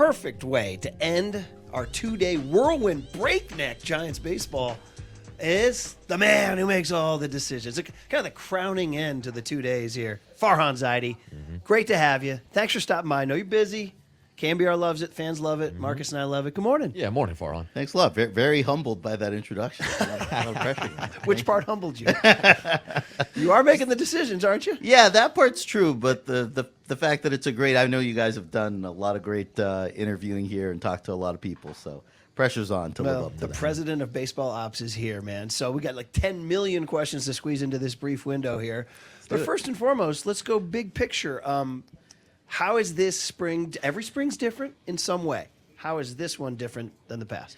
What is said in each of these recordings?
perfect way to end our 2-day whirlwind breakneck Giants baseball is the man who makes all the decisions. Kind of the crowning end to the 2 days here. Farhan Zaidi, great to have you. Thanks for stopping by. I know you're busy. KNBR loves it. Fans love it. Marcus and I love it. Good morning. Yeah, morning, Farhan. Thanks a lot. Very, very humbled by that introduction. No pressure. Which part humbled you? You are making the decisions, aren't you? Yeah, that part's true. But the fact that it's a great, I know you guys have done a lot of great interviewing here and talked to a lot of people. So pressure's on to live up to the that. president of baseball ops is here, man. So we got like 10 million questions to squeeze into this brief window here. But first and foremost, let's go big picture. How is this spring? Every spring's different in some way. How is this one different than the past?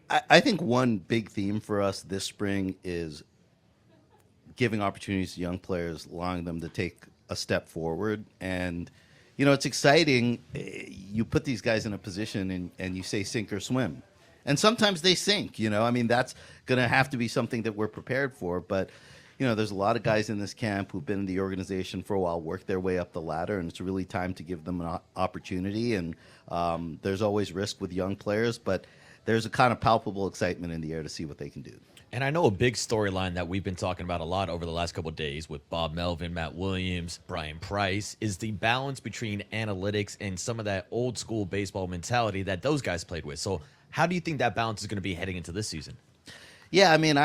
I think one big theme for us this spring is giving opportunities to young players, allowing them to take a step forward. And, you know, it's exciting. You put these guys in a position and you say sink or swim. And sometimes they sink, you know. I mean, that's going to have to be something that we're prepared for. But, you know, there's a lot of guys in this camp who've been in the organization for a while, worked their way up the ladder, and it's really time to give them an opportunity. And there's always risk with young players, but there's a kind of palpable excitement in the air to see what they can do. And I know a big storyline that we've been talking about a lot over the last couple of days with Bob Melvin, Matt Williams, Brian Price is the balance between analytics and some of that old school baseball mentality that those guys played with. So how do you think that balance is going to be heading into this season? Yeah, I mean,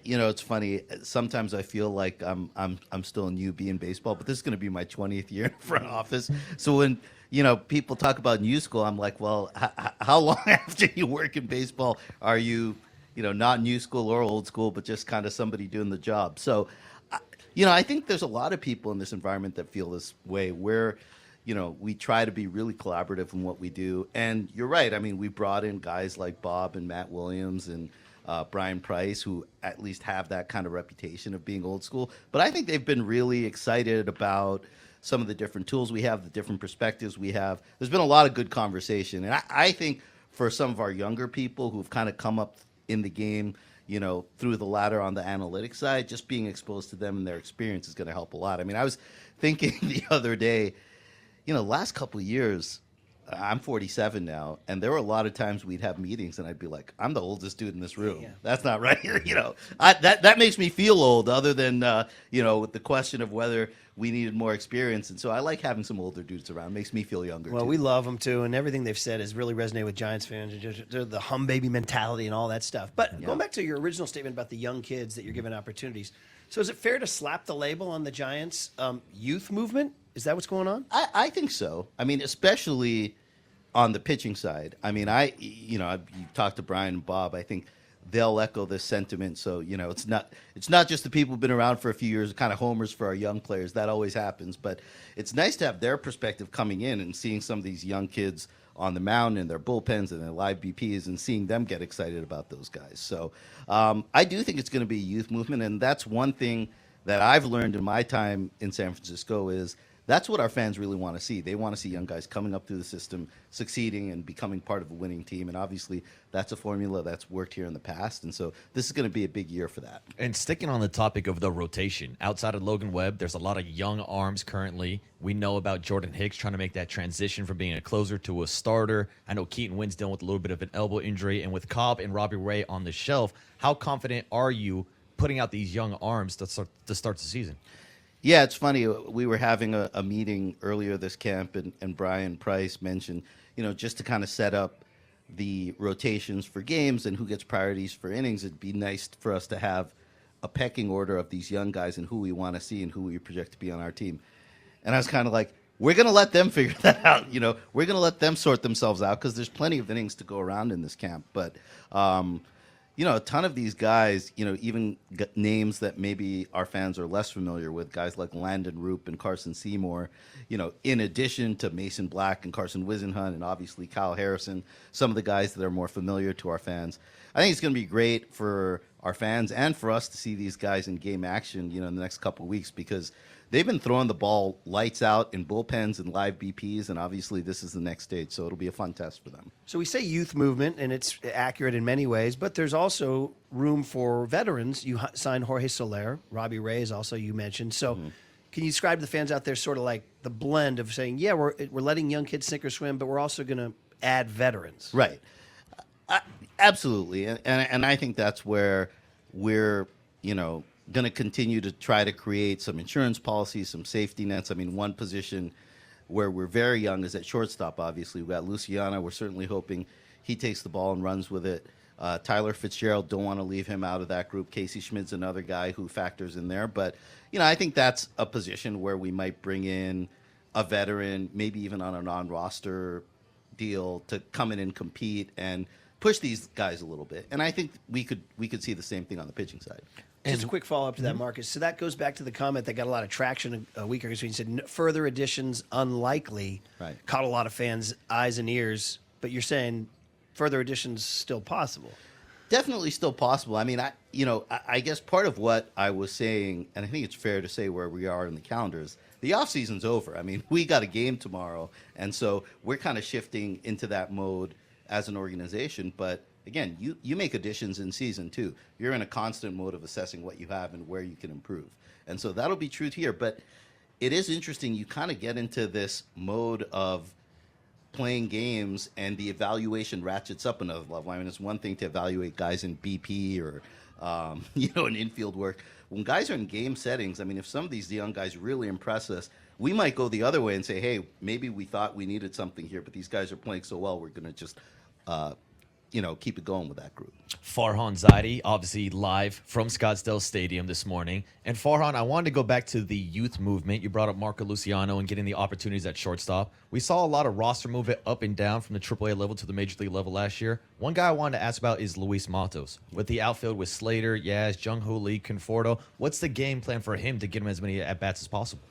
you know, it's funny. Sometimes I feel like I'm still a newbie in baseball, but this is going to be my 20th year in front office. So when, you know, people talk about new school, I'm like, well, how long after you work in baseball are you, you know, not new school or old school, but just kind of somebody doing the job? So, you know, I think there's a lot of people in this environment that feel this way where, you know, we try to be really collaborative in what we do. And you're right. I mean, we brought in guys like Bob and Matt Williams and Brian Price, who at least have that kind of reputation of being old school. But I think they've been really excited about some of the different tools we have, the different perspectives we have. There's been a lot of good conversation. And I think for some of our younger people who've kind of come up in the game, you know, through the ladder on the analytics side, just being exposed to them and their experience is going to help a lot. I mean, I was thinking the other day, you know, last couple of years, I'm 47 now, and there were a lot of times we'd have meetings, and I'd be like, "I'm the oldest dude in this room. Yeah. That's not right." You know, that makes me feel old. Other than you know, with the question of whether we needed more experience, and so I like having some older dudes around. It makes me feel younger. Well, too. we love them too, and everything they've said has really resonated with Giants fans. Just the hum baby mentality and all that stuff. But going back to your original statement about the young kids that you're giving opportunities, so is it fair to slap the label on the Giants youth movement? Is that what's going on? I think so. I mean, especially on the pitching side. I mean, you talked to Brian and Bob. I think they'll echo this sentiment. So, you know, it's not just the people who've been around for a few years, kind of homers for our young players. That always happens. But it's nice to have their perspective coming in and seeing some of these young kids on the mound and their bullpens and their live BPs and seeing them get excited about those guys. So I do think it's going to be a youth movement. And that's one thing that I've learned in my time in San Francisco is that's what our fans really want to see. They want to see young guys coming up through the system, succeeding and becoming part of a winning team. And obviously, that's a formula that's worked here in the past. And so this is going to be a big year for that. And sticking on the topic of the rotation, outside of Logan Webb, there's a lot of young arms currently. We know about Jordan Hicks trying to make that transition from being a closer to a starter. I know Keaton Wynn's dealing with a little bit of an elbow injury. And with Cobb and Robbie Ray on the shelf, how confident are you putting out these young arms to start the season? Yeah, it's funny. We were having a meeting earlier this camp, and Brian Price mentioned, you know, just to kind of set up the rotations for games and who gets priorities for innings, it'd be nice for us to have a pecking order of these young guys and who we want to see and who we project to be on our team. And I was kind of like, we're going to let them figure that out. You know, we're going to let them sort themselves out because there's plenty of innings to go around in this camp. But you know, a ton of these guys, you know, even names that maybe our fans are less familiar with, guys like Landon Roop and Carson Seymour, you know, in addition to Mason Black and Carson Wisenhunt and obviously Kyle Harrison, some of the guys that are more familiar to our fans. I think it's going to be great for our fans and for us to see these guys in game action, you know, in the next couple of weeks because they've been throwing the ball lights out in bullpens and live BPs, and obviously this is the next stage, so it'll be a fun test for them. So we say youth movement, and it's accurate in many ways, but there's also room for veterans. You signed Jorge Soler. Robbie Ray is also you mentioned. So Can you describe to the fans out there sort of like the blend of saying, yeah, we're letting young kids sink or swim, but we're also going to add veterans? Right. Absolutely. And I think that's where we're, going to continue to try to create some insurance policies, some safety nets. I mean, one position where we're very young is at shortstop, obviously. We've got Luciano. We're certainly hoping he takes the ball and runs with it. Tyler Fitzgerald, don't want to leave him out of that group. Casey Schmidt's another guy who factors in there. But, I think that's a position where we might bring in a veteran, maybe even on a non-roster deal, to come in and compete and push these guys a little bit. And I think we could see the same thing on the pitching side. Just a quick follow-up to that, Marcus. So that goes back to the comment that got a lot of traction a week ago. So you said further additions unlikely. Right. Caught a lot of fans' eyes and ears. But you're saying further additions still possible. Definitely still possible. I mean, I guess part of what I was saying, and I think it's fair to say where we are in the calendars, the offseason's over. I mean, we got a game tomorrow, and so we're kind of shifting into that mode as an organization. But again, you make additions in season too. You're in a constant mode of assessing what you have and where you can improve. And so that'll be true here. But it is interesting. You kind of get into this mode of playing games and the evaluation ratchets up another level. I mean, it's one thing to evaluate guys in BP or, in infield work. When guys are in game settings, I mean, if some of these young guys really impress us, we might go the other way and say, hey, maybe we thought we needed something here, but these guys are playing so well, we're going to just keep it going with that group. Farhan Zaidi, obviously live from Scottsdale Stadium this morning. And Farhan, I wanted to go back to the youth movement. You brought up Marco Luciano and getting the opportunities at shortstop. We saw a lot of roster movement up and down from the AAA level to the Major League level last year. One guy I wanted to ask about is Luis Matos. With the outfield with Slater, Yaz, Jung-Hoo Lee, Conforto, what's the game plan for him to get him as many at-bats as possible?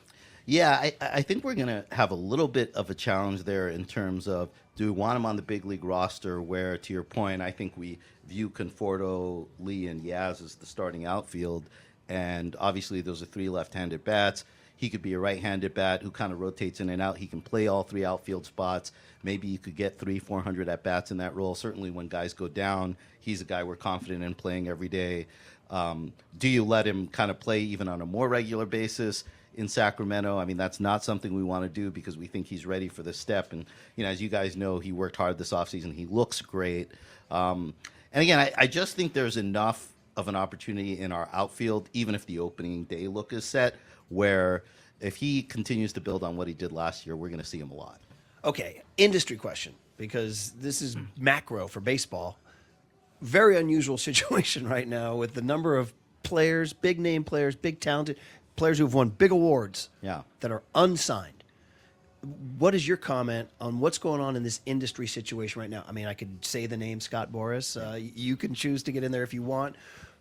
Yeah, I think we're going to have a little bit of a challenge there in terms of, do we want him on the big league roster where, to your point, I think we view Conforto, Lee, and Yaz as the starting outfield. And obviously those are three left-handed bats. He could be a right-handed bat who kind of rotates in and out. He can play all three outfield spots. Maybe you could get 300-400 at-bats in that role. Certainly when guys go down, he's a guy we're confident in playing every day. Do you let him kind of play even on a more regular basis in Sacramento? I mean, that's not something we want to do because we think he's ready for this step. And, as you guys know, he worked hard this offseason. He looks great. And again, I just think there's enough of an opportunity in our outfield, even if the opening day look is set, where if he continues to build on what he did last year, we're going to see him a lot. Okay, industry question, because this is macro for baseball. Very unusual situation right now with the number of players, big name players, big talented players who have won big awards that are unsigned. What is your comment on what's going on in this industry situation right now? I mean, I could say the name Scott Boras. You can choose to get in there if you want.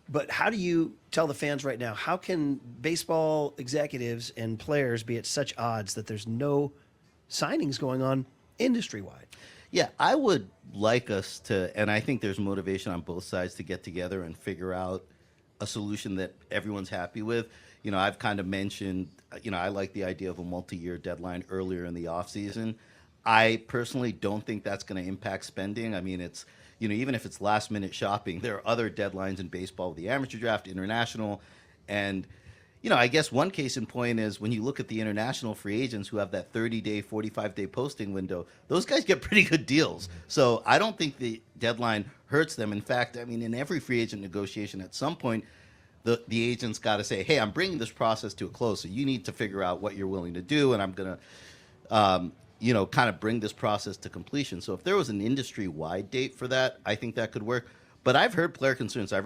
But how do you tell the fans right now, how can baseball executives and players be at such odds that there's no signings going on industry-wide? Yeah, I would like us to, and I think there's motivation on both sides to get together and figure out a solution that everyone's happy with. I've kind of mentioned, I like the idea of a multi-year deadline earlier in the offseason. I personally don't think that's going to impact spending. I mean, it's, even if it's last-minute shopping, there are other deadlines in baseball, the amateur draft, international, and, I guess one case in point is when you look at the international free agents who have that 30-day, 45-day posting window, those guys get pretty good deals. So I don't think the deadline hurts them. In fact, I mean, in every free agent negotiation at some point, the agent's got to say, hey, I'm bringing this process to a close, so you need to figure out what you're willing to do, and I'm going to, kind of bring this process to completion. So if there was an industry-wide date for that, I think that could work. But I've heard player concerns. I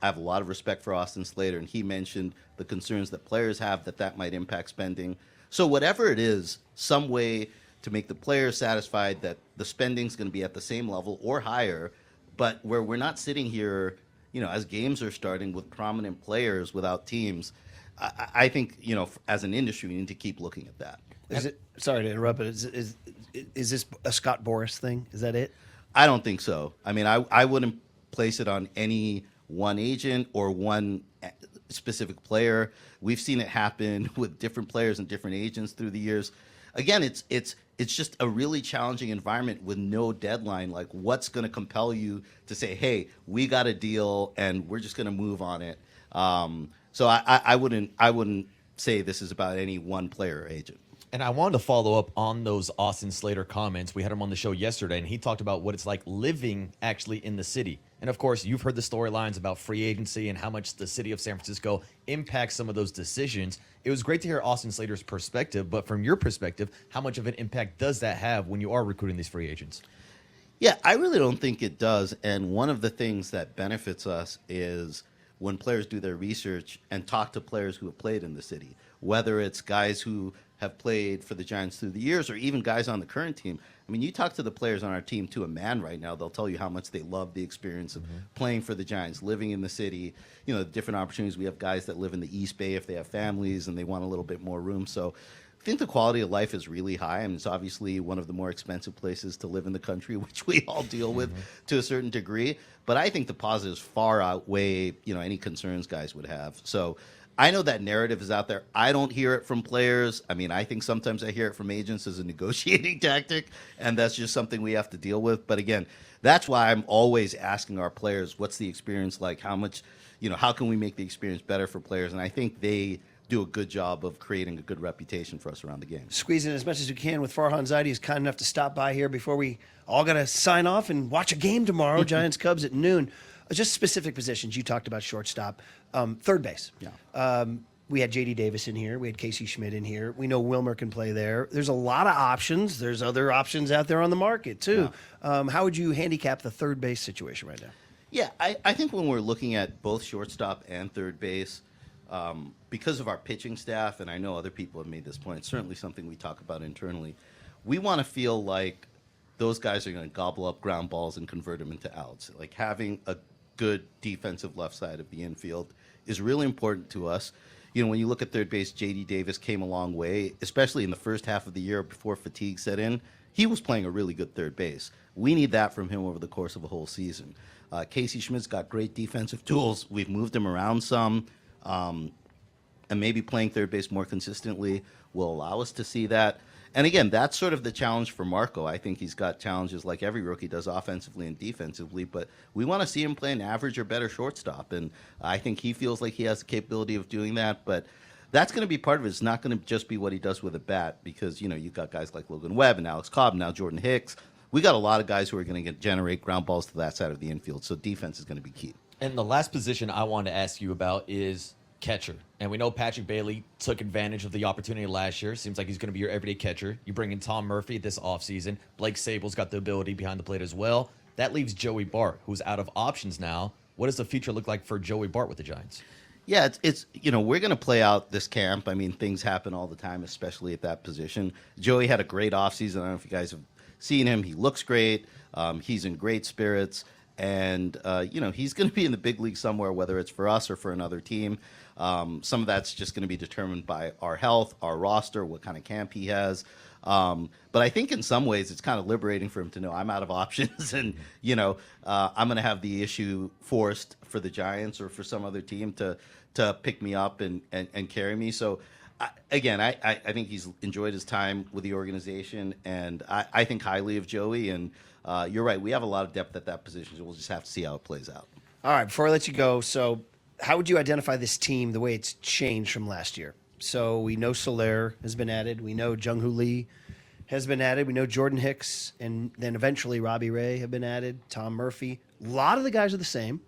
have a lot of respect for Austin Slater, and he mentioned the concerns that players have that might impact spending. So whatever it is, some way to make the players satisfied that the spending's going to be at the same level or higher, but where we're not sitting here, as games are starting with prominent players without teams. I think, as an industry, we need to keep looking at that. Is it? Sorry to interrupt, but is this a Scott Boras thing? Is that it? I don't think so. I mean, I wouldn't place it on any one agent or one specific player. We've seen it happen with different players and different agents through the years. Again, it's just a really challenging environment with no deadline. Like, what's going to compel you to say, hey, we got a deal and we're just going to move on it? So I wouldn't say this is about any one player or agent. And I wanted to follow up on those Austin Slater comments. We had him on the show yesterday, and he talked about what it's like living actually in the city. And of course, you've heard the storylines about free agency and how much the city of San Francisco impacts some of those decisions. It was great to hear Austin Slater's perspective, but from your perspective, how much of an impact does that have when you are recruiting these free agents? Yeah, I really don't think it does. And one of the things that benefits us is when players do their research and talk to players who have played in the city, whether it's guys who have played for the Giants through the years or even guys on the current team. I mean, you talk to the players on our team to a man right now, they'll tell you how much they love the experience of playing for the Giants, living in the city, you know, different opportunities. We have guys that live in the East Bay if they have families and they want a little bit more room. So I think the quality of life is really high, and it's obviously one of the more expensive places to live in the country, which we all deal with to a certain degree. But I think the positives far outweigh, you know, any concerns guys would have. So I know that narrative is out there. I don't hear it from players. I mean, I think sometimes I hear it from agents as a negotiating tactic, and that's just something we have to deal with. But again, that's why I'm always asking our players, what's the experience like? How much, you know, how can we make the experience better for players? And I think they do a good job of creating a good reputation for us around the game. Squeeze in as much as we can with Farhan Zaidi, who's kind enough to stop by here before we all got to sign off and watch a game tomorrow, Giants-Cubs at noon. Just specific positions. You talked about shortstop. Third base. Yeah. We had J.D. Davis in here. We had Casey Schmidt in here. We know Wilmer can play there. There's a lot of options. There's other options out there on the market, too. Yeah. How would you handicap the third base situation right now? Yeah, I think when we're looking at both shortstop and third base, because of our pitching staff, and I know other people have made this point, it's certainly something we talk about internally, we want to feel like those guys are going to gobble up ground balls and convert them into outs. Like having a good defensive left side of the infield is really important to us. You know, when you look at third base, J.D. Davis came a long way, especially in the first half of the year before fatigue set in. He was playing a really good third base. We need that from him over the course of a whole season. Casey Schmidt's got great defensive tools. We've moved him around some, and maybe playing third base more consistently will allow us to see that. And again, that's sort of the challenge for Marco. I think he's got challenges like every rookie does offensively and defensively, but we want to see him play an average or better shortstop. And I think he feels like he has the capability of doing that, but that's going to be part of it. It's not going to just be what he does with a bat because, you know, you've got guys like Logan Webb and Alex Cobb, now Jordan Hicks. We got a lot of guys who are going to generate ground balls to that side of the infield, so defense is going to be key. And the last position I wanted to ask you about is catcher. And we know Patrick Bailey took advantage of the opportunity last year. Seems like he's going to be your everyday catcher. You bring in Tom Murphy this offseason. Blake Sable's got the ability behind the plate as well. That leaves Joey Bart, who's out of options now. What does the future look like for Joey Bart with the Giants? Yeah, it's you know, we're going to play out this camp. I mean, things happen all the time, especially at that position. Joey had a great offseason. I don't know if you guys have seen him. He looks great. He's in great spirits. And, you know, he's going to be in the big league somewhere, whether it's for us or for another team. Some of that's just going to be determined by our health, our roster, what kind of camp he has. But I think in some ways it's kind of liberating for him to know I'm out of options and, you know, I'm going to have the issue forced for the Giants or for some other team to pick me up and carry me. So, I think he's enjoyed his time with the organization, and I think highly of Joey. And you're right, we have a lot of depth at that position, so we'll just have to see how it plays out. All right, before I let you go, so how would you identify this team the way it's changed from last year? So we know Soler has been added. We know Jung-Hoo Lee has been added. We know Jordan Hicks, and then eventually Robbie Ray have been added, Tom Murphy. A lot of the guys are the same.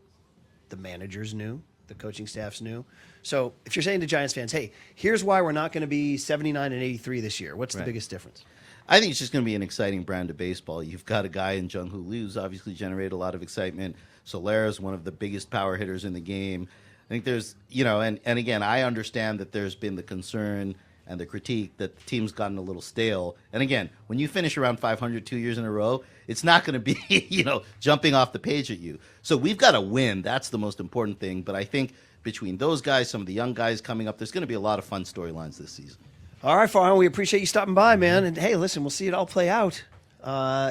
The manager's new. The coaching staff's new. So if you're saying to Giants fans, hey, here's why we're not going to be 79 and 83 this year, what's the biggest difference? I think it's just going to be an exciting brand of baseball. You've got a guy in Jung-Hoo Lee who's obviously generated a lot of excitement. Soler is one of the biggest power hitters in the game. I think there's, you know, and again, I understand that there's been the concern and the critique that the team's gotten a little stale. And again, when you finish around 500 2 years in a row, it's not going to be, you know, jumping off the page at you. So we've got to win. That's the most important thing. But I think between those guys, some of the young guys coming up, there's going to be a lot of fun storylines this season. All right, Farhan, we appreciate you stopping by, man. And hey, listen, we'll see it all play out.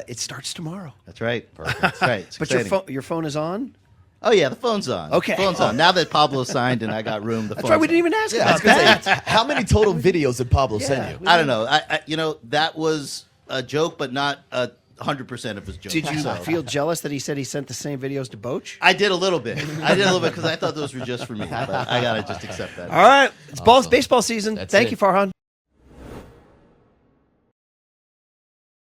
It starts tomorrow. That's right. Perfect. That's right. It's but exciting. your phone is on? Oh, yeah, the phone's on. Okay. The phone's on. Now that Pablo signed and I got room, the That's phone's right, we didn't on. even ask Yeah, I about was gonna that. say, how many total videos did Pablo send you? I don't know. You know, that was a joke, but not a 100% of his jokes. Did you So, feel jealous that he said he sent the same videos to Boch? I did a little bit. Because I thought those were just for me. But I gotta just accept that. All right, it's Awesome. baseball season. That's Thank it. you, Farhan.